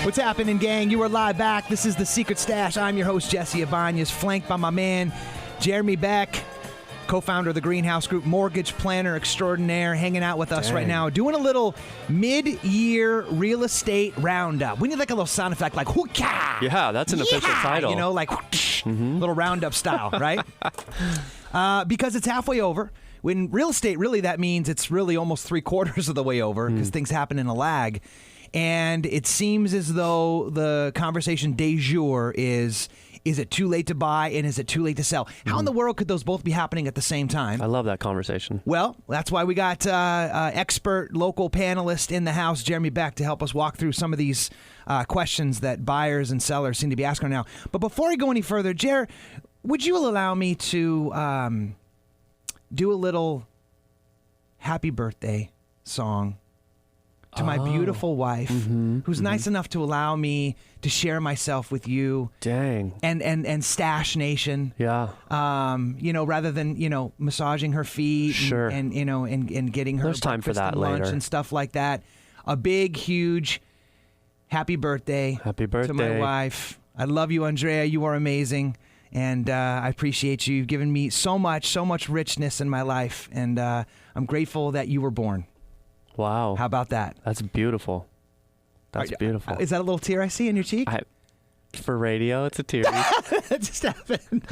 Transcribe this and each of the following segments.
What's happening, gang? You are live back. This is The Secret Stash. I'm your host, Jesse Ibanez, flanked by my man, Jeremy Beck, co-founder of the GreenHouse Group, mortgage planner extraordinaire, hanging out with us right now, doing a little mid-year real estate roundup. We need like a little sound effect, like "hoo-ka!" Yeah, that's an official title. You know, like little roundup style, right? Because it's halfway over. In real estate, really, that means it's really almost 3/4 of the way over because things happen in a lag. And it seems as though the conversation du jour is it too late to buy and is it too late to sell? How in the world could those both be happening at the same time? I love that conversation. Well, that's why we got expert local panelist in the house, Jeremy Beck, to help us walk through some of these questions that buyers and sellers seem to be asking now. But before I go any further, Jer, would you allow me to do a little happy birthday song to my beautiful wife, who's nice enough to allow me to share myself with you. Dang. And Stash Nation. Yeah. Rather than, massaging her feet Sure. and getting her There's time for that and lunch later. and stuff like that. A big, huge happy birthday. Happy birthday. To my wife. I love you, Andrea. You are amazing. And I appreciate you. You've given me so much richness in my life. And I'm grateful that you were born. Wow. How about that? That's beautiful. That's beautiful. Is that a little tear I see in your cheek? For radio, it's a tear. That just happened.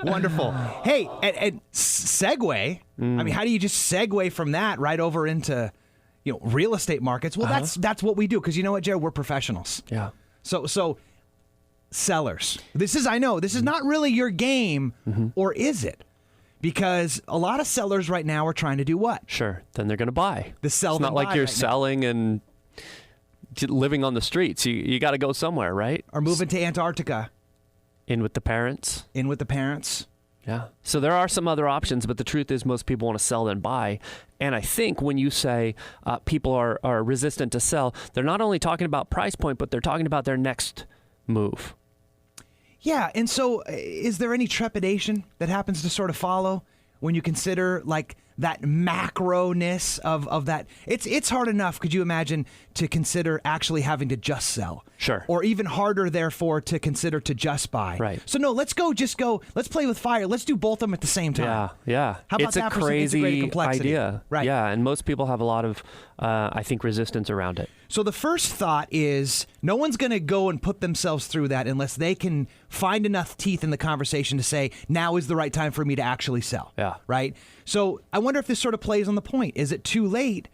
Wonderful. Hey, and segue. I mean, how do you just segue from that right over into, real estate markets? Well, that's what we do. Because you know what, Jared? We're professionals. Yeah. So sellers. This is not really your game, or is it? Because a lot of sellers right now are trying to do what? Sure. Then they're going to buy. It's not like you're selling and living on the streets. You got to go somewhere, right? Or moving to Antarctica. In with the parents. Yeah. So there are some other options, but the truth is most people want to sell than buy. And I think when you say people are resistant to sell, they're not only talking about price point, but they're talking about their next move. Yeah, and so is there any trepidation that happens to sort of follow when you consider like that macro-ness of that? It's hard enough, could you imagine, to consider actually having to just sell? Sure. Or even harder, therefore, to consider to just buy. Right. So no, let's play with fire. Let's do both of them at the same time. Yeah. How about it's that a for some integrated crazy complexity? idea. Right. Yeah, and most people have a lot of, I think, resistance around it. So the first thought is no one's going to go and put themselves through that unless they can find enough teeth in the conversation to say, now is the right time for me to actually sell. Yeah. Right? So I wonder if this sort of plays on the point. Is it too late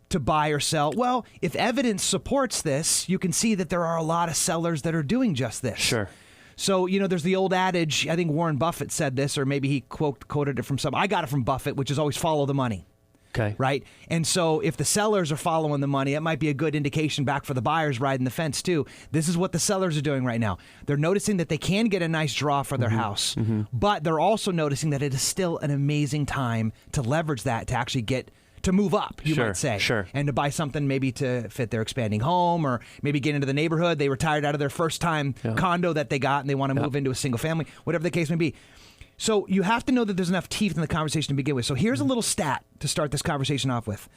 to buy or sell? Well, if evidence supports this, you can see that there are a lot of sellers that are doing just this. Sure. So, there's the old adage, I think Warren Buffett said this, or maybe he quoted it from I got it from Buffett, which is always follow the money. Okay. Right? And so if the sellers are following the money, it might be a good indication back for the buyers riding the fence too. This is what the sellers are doing right now. They're noticing that they can get a nice draw for their house, but they're also noticing that it is still an amazing time to leverage that to actually to move up, you might say. Sure. And to buy something maybe to fit their expanding home, or maybe get into the neighborhood. They retired out of their first time condo that they got and they want to move into a single family, whatever the case may be. So you have to know that there's enough teeth in the conversation to begin with. So here's a little stat to start this conversation off with.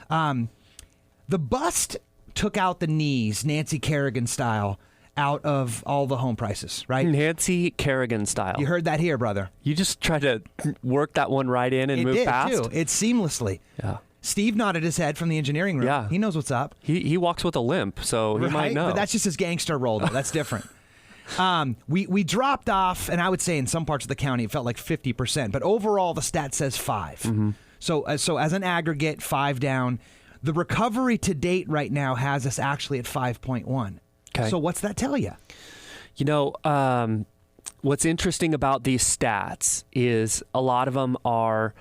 The bust took out the knees, Nancy Kerrigan style, out of all the home prices, right? Nancy Kerrigan style. You heard that here, brother. You just tried to work that one right in and move past? It did, too. It seamlessly. Yeah. Steve nodded his head from the engineering room. Yeah. He knows what's up. He walks with a limp, so he might know. But that's just his gangster role, though. That's different. We dropped off, and I would say in some parts of the county it felt like 50%, but overall the stat says 5. So as an aggregate, 5 down. The recovery to date right now has us actually at 5.1. Okay. So what's that tell you? What's interesting about these stats is a lot of them are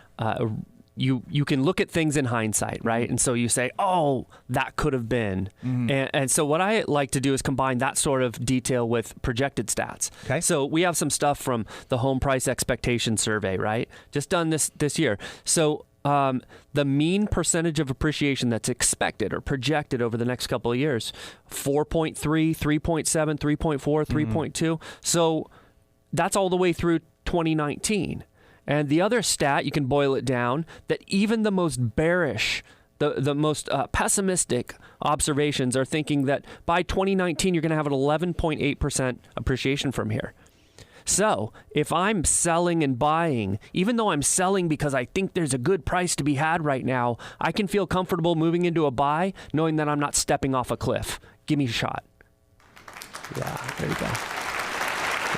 you can look at things in hindsight, right? And so you say, oh, that could have been. And so what I like to do is combine that sort of detail with projected stats. Okay. So we have some stuff from the Home Price Expectation Survey, right? Just done this year. So the mean percentage of appreciation that's expected or projected over the next couple of years, 4.3, 3.7, 3.4, 3.2. So that's all the way through 2019. And the other stat, you can boil it down, that even the most bearish the most pessimistic observations are thinking that by 2019 you're going to have an 11.8% appreciation from here. So if I'm selling and buying, even though I'm selling because I think there's a good price to be had right now, I can feel comfortable moving into a buy knowing that I'm not stepping off a cliff. Give me a shot. Yeah, there you go.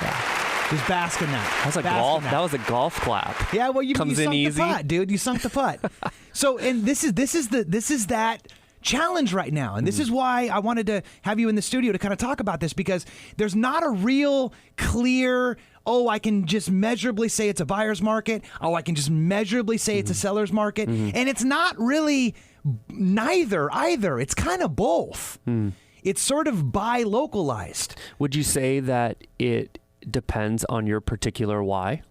Yeah. Just bask in that. That was a golf clap. Yeah, well, you Comes sunk in easy. the putt, dude. You sunk the putt. So, and this is that challenge right now. And this is why I wanted to have you in the studio to kind of talk about this, because there's not a real clear, I can just measurably say it's a buyer's market. I can just measurably say it's a seller's market. And it's not really neither either. It's kind of both. It's sort of buy localized. Would you say that it depends on your particular why?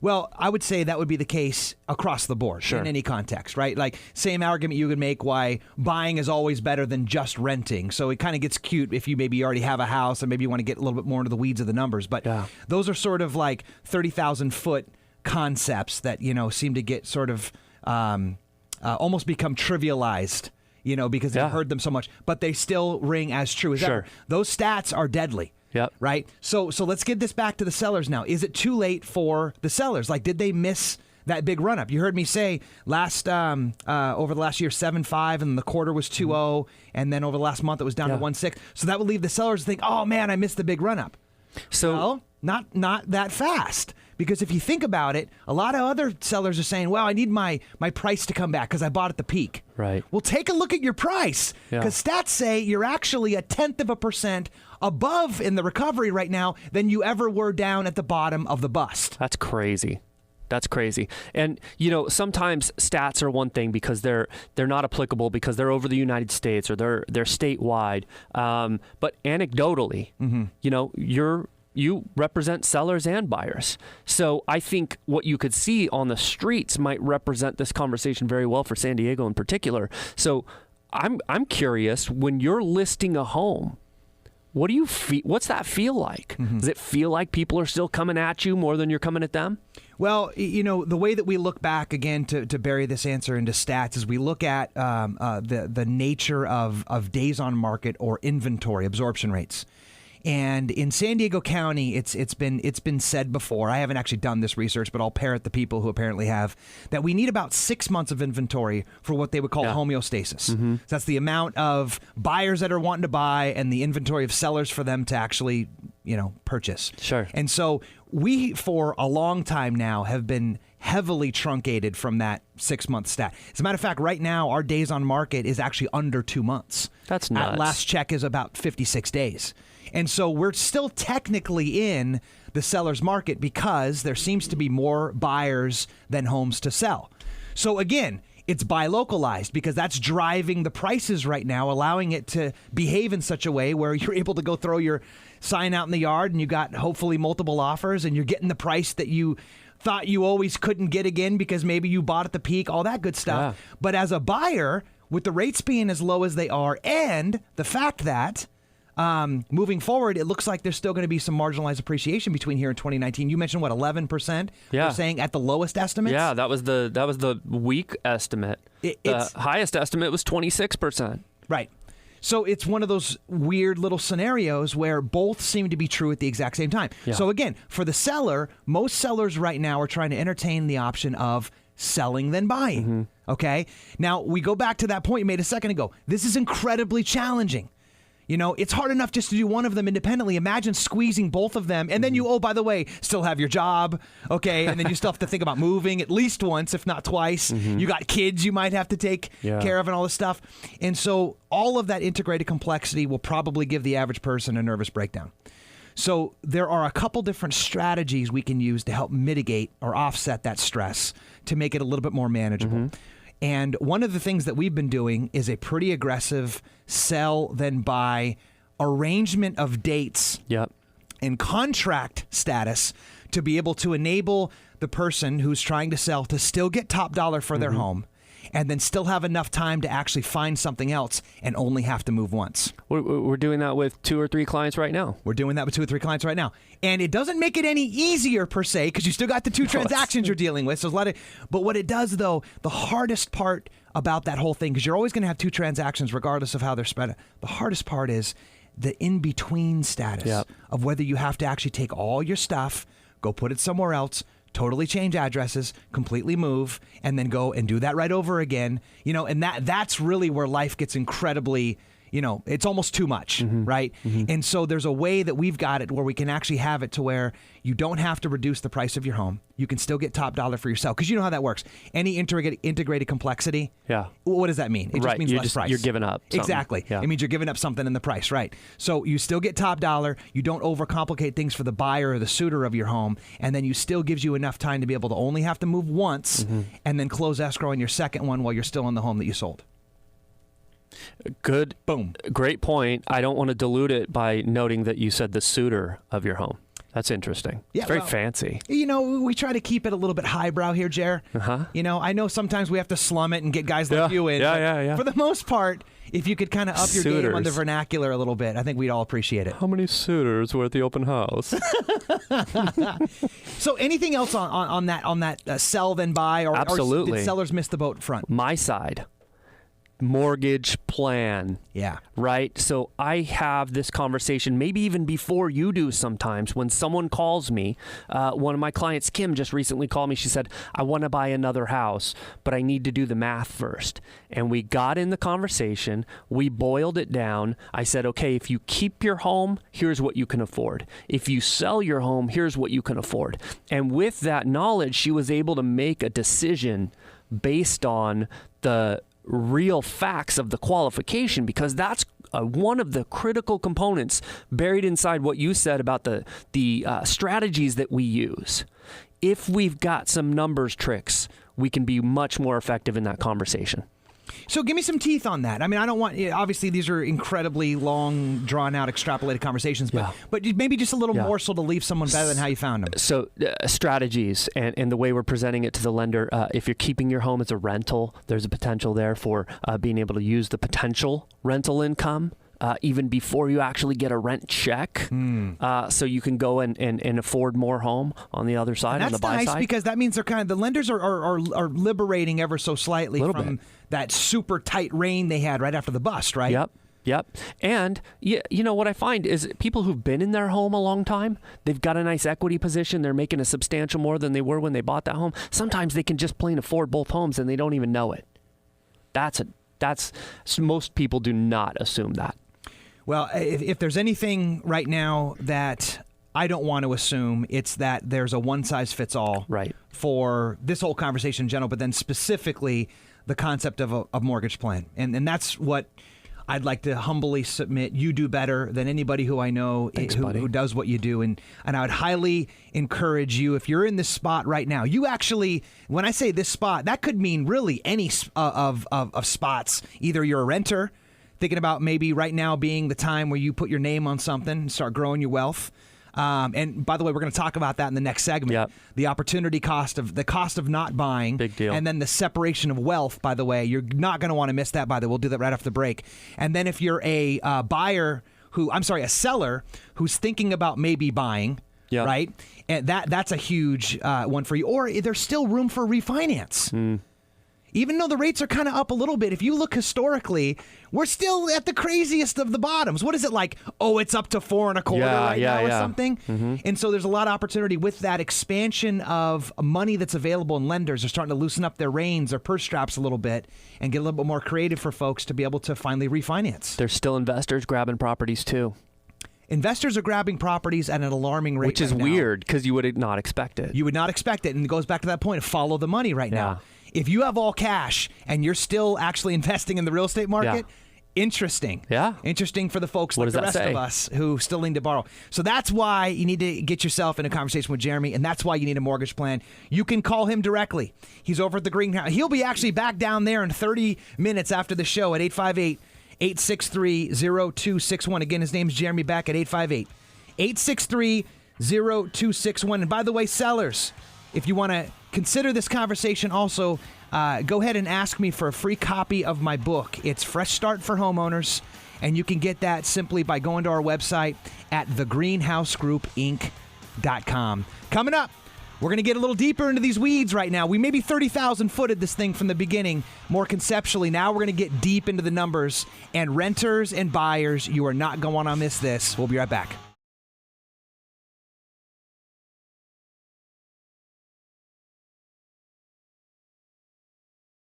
Well, I would say that would be the case across the board in any context, right? Like, same argument you could make why buying is always better than just renting. So it kind of gets cute if you maybe already have a house and maybe you want to get a little bit more into the weeds of the numbers. But those are sort of like 30,000 foot concepts that, seem to get sort of almost become trivialized, because you've heard them so much. But they still ring as true as ever. Those stats are deadly. Yep. Right. So let's get this back to the sellers now. Is it too late for the sellers? Like, did they miss that big run up? You heard me say over the last year 7.5, and the quarter was 2.0, and then over the last month it was down to 1.6. So that would leave the sellers to think, oh man, I missed the big run up. So well, not that fast. Because if you think about it, a lot of other sellers are saying, well, I need my price to come back because I bought at the peak. Right. Well, take a look at your price, because stats say you're actually 0.1% above in the recovery right now than you ever were down at the bottom of the bust. That's crazy. That's crazy. And, sometimes stats are one thing because they're not applicable because they're over the United States or they're statewide. But anecdotally, you represent sellers and buyers. So I think what you could see on the streets might represent this conversation very well for San Diego in particular. So I'm curious, when you're listing a home, what do you feel? What's that feel like? Does it feel like people are still coming at you more than you're coming at them? Well, the way that we look back again to bury this answer into stats is we look at the nature of days on market or inventory absorption rates. And in San Diego County, it's been said before. I haven't actually done this research, but I'll parrot the people who apparently have, that we need about 6 months of inventory for what they would call homeostasis. So that's the amount of buyers that are wanting to buy and the inventory of sellers for them to actually, purchase. Sure. And so we, for a long time now, have been heavily truncated from that 6 month stat. As a matter of fact, right now, our days on market is actually under 2 months. That's nuts. At last check is about 56 days. And so we're still technically in the seller's market because there seems to be more buyers than homes to sell. So again, it's buy localized because that's driving the prices right now, allowing it to behave in such a way where you're able to go throw your sign out in the yard and you got hopefully multiple offers and you're getting the price that you thought you always couldn't get again because maybe you bought at the peak, all that good stuff. Yeah. But as a buyer, with the rates being as low as they are and the fact that moving forward, it looks like there's still going to be some marginalized appreciation between here and 2019. You mentioned 11%? Yeah. You're saying at the lowest estimates? Yeah, that was the weak estimate. The highest estimate was 26%. Right. So it's one of those weird little scenarios where both seem to be true at the exact same time. Yeah. So again, for the seller, most sellers right now are trying to entertain the option of selling than buying. Okay? Now, we go back to that point you made a second ago. This is incredibly challenging. It's hard enough just to do one of them independently. Imagine squeezing both of them. And then you, by the way, still have your job. Okay. And then you still have to think about moving at least once, if not twice. You got kids you might have to take care of and all this stuff. And so all of that integrated complexity will probably give the average person a nervous breakdown. So there are a couple different strategies we can use to help mitigate or offset that stress to make it a little bit more manageable. And one of the things that we've been doing is a pretty aggressive sell then buy arrangement of dates and contract status to be able to enable the person who's trying to sell to still get top dollar for their home and then still have enough time to actually find something else and only have to move once. We're doing that with 2 or 3 clients right now. We're doing that with 2 or 3 clients right now. And it doesn't make it any easier per se, because you still got the 2 transactions you're dealing with. So there's a lot of, but what it does though, the hardest part about that whole thing, because you're always going to have 2 transactions regardless of how they're spread. The hardest part is the in-between status of whether you have to actually take all your stuff, go put it somewhere else, totally change addresses, completely move, and then go and do that right over again. And that's really where life gets incredibly, it's almost too much, right? And so there's a way that we've got it where we can actually have it to where you don't have to reduce the price of your home. You can still get top dollar for yourself, because you know how that works. Any integrated complexity, what does that mean? It just means less price. You're giving up something. Exactly. It means you're giving up something in the price, right? So you still get top dollar. You don't overcomplicate things for the buyer or the suitor of your home, and then you still gives you enough time to be able to only have to move once and then close escrow on your second one while you're still in the home that you sold. Good. Boom. Great point. I don't want to dilute it by noting that you said the suitor of your home. That's interesting. Yeah, it's very fancy. We try to keep it a little bit highbrow here, Jer. I know sometimes we have to slum it and get guys like you in. Yeah. For the most part, if you could kind of up your game on the vernacular a little bit, I think we'd all appreciate it. How many suitors were at the open house? So anything else on that sell then buy? Absolutely. Or did sellers miss the boat front? My side. Mortgage plan. Yeah. Right? So I have this conversation maybe even before you do sometimes when someone calls me. One of my clients, Kim, just recently called me. She said, I want to buy another house, but I need to do the math first. And we got in the conversation. We boiled it down. I said, okay, if you keep your home, here's what you can afford. If you sell your home, here's what you can afford. And with that knowledge, she was able to make a decision based on the real facts of the qualification, because that's one of the critical components buried inside what you said about the strategies that we use. If we've got some numbers tricks, we can be much more effective in that conversation. So give me some teeth on that. I mean, I don't want, obviously these are incredibly long, drawn out, extrapolated conversations, but maybe just a little morsel to leave someone better than how you found them. So strategies and the way we're presenting it to the lender, if you're keeping your home as a rental, there's a potential there for being able to use the potential rental income even before you actually get a rent check. So you can go and afford more home on the other side, on the buy side. That's nice, because that means the lenders are liberating ever so slightly from that super tight rein they had right after the bust, right? Yep. And you know what I find is people who've been in their home a long time, they've got a nice equity position, they're making a substantial more than they were when they bought that home. Sometimes they can just plain afford both homes and they don't even know it. Most people do not assume that. Well, if there's anything right now that I don't want to assume, it's that there's a one-size-fits-all for this whole conversation in general, but then specifically the concept of a mortgage plan. And that's what I'd like to humbly submit. You do better than anybody who I know. Thanks, who does what you do. And I would highly encourage you, if you're in this spot right now, you actually, when I say this spot, that could mean really any of spots. Either you're a renter, thinking about maybe right now being the time where you put your name on something and start growing your wealth. And by the way, we're going to talk about that in the next segment. The opportunity cost of not buying. Big deal. And then the separation of wealth, by the way. You're not going to want to miss that, by the way. We'll do that right after the break. And then if you're a a seller who's thinking about maybe buying, right? And that's a huge one for you. Or there's still room for refinance. Even though the rates are kind of up a little bit, if you look historically, we're still at the craziest of the bottoms. What is it like? Oh, it's up to 4.25 right now or something. And so there's a lot of opportunity with that expansion of money that's available, and lenders are starting to loosen up their reins, their purse straps a little bit, and get a little bit more creative for folks to be able to finally refinance. There's still investors grabbing properties too. Investors are grabbing properties at an alarming rate, which is weird because you would not expect it. You would not expect it, and it goes back to that point of follow the money right now. If you have all cash and you're still actually investing in the real estate market, interesting. Interesting for the folks like the rest of us who still need to borrow. So that's why you need to get yourself in a conversation with Jeremy, and that's why you need a mortgage plan. You can call him directly. He's over at the GreenHouse. He'll be actually back down there in 30 minutes after the show at 858-863-0261. Again, his name's Jeremy, back at 858-863-0261. And by the way, sellers, if you want to consider this conversation also, go ahead and ask me for a free copy of my book. It's Fresh Start for Homeowners, and you can get that simply by going to our website at thegreenhousegroupinc.com. Coming up, we're going to get a little deeper into these weeds right now. We maybe 30,000 footed this thing from the beginning, more conceptually. Now we're going to get deep into the numbers. And renters and buyers, you are not going to want to miss this. We'll be right back.